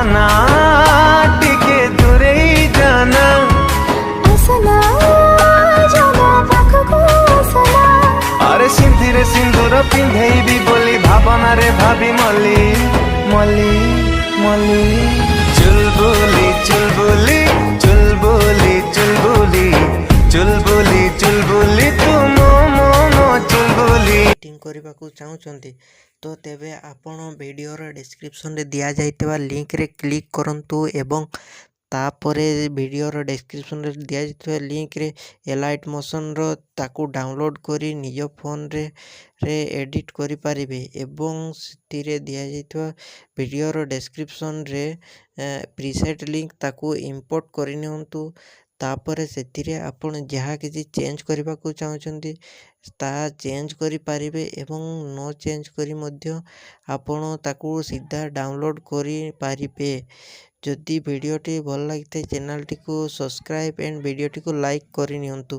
आसना टिके दूरे जाना असना जाना पाखको असना अरे सिंधिरे सिंदूर पिंधेबी बोली भावना रे भाभी मली मली मली चुलबुली चुलबुली चुलबुली चुलबुली चुलबुली चुलबुली तू मो मो मो चुलबुली मीटिंग କରିବାକୁ ଚାହୁଁଛନ୍ତି ତ ତେବେ ଆପଣ ଭିଡ଼ିଓର ଡେସ୍କ୍ରିପସନରେ ଦିଆଯାଇଥିବା ଲିଙ୍କରେ କ୍ଲିକ୍ କରନ୍ତୁ ଏବଂ ତାପରେ ଭିଡ଼ିଓର ଡେସ୍କ୍ରିପସନରେ ଦିଆଯାଇଥିବା ଲିଙ୍କରେ ଏଲାଇଟ୍ ମୋସନର ତାକୁ ଡାଉନଲୋଡ଼୍ କରି ନିଜ ଫୋନରେ ଏଡ଼ିଟ୍ କରିପାରିବେ ଏବଂ ସେଥିରେ ଦିଆଯାଇଥିବା ଭିଡ଼ିଓର ଡେସ୍କ୍ରିପସନରେ ପ୍ରିସେଟ୍ ଲିଙ୍କ ତାକୁ ଇମ୍ପୋର୍ଟ କରିନିଅନ୍ତୁ। ତାପରେ ସେଥିରେ ଆପଣ ଯାହା କିଛି ଚେଞ୍ଜ କରିବାକୁ ଚାହୁଁଛନ୍ତି ତାହା ଚେଞ୍ଜ କରିପାରିବେ ଏବଂ ନ ଚେଞ୍ଜ କରି ମଧ୍ୟ ଆପଣ ତାକୁ ସିଧା ଡାଉନଲୋଡ଼୍ କରିପାରିବେ। ଯଦି ଭିଡ଼ିଓଟି ଭଲ ଲାଗିଥାଏ ଚ୍ୟାନେଲଟିକୁ ସବସ୍କ୍ରାଇବ୍ ଆଣ୍ଡ ଭିଡ଼ିଓଟିକୁ ଲାଇକ୍ କରିନିଅନ୍ତୁ।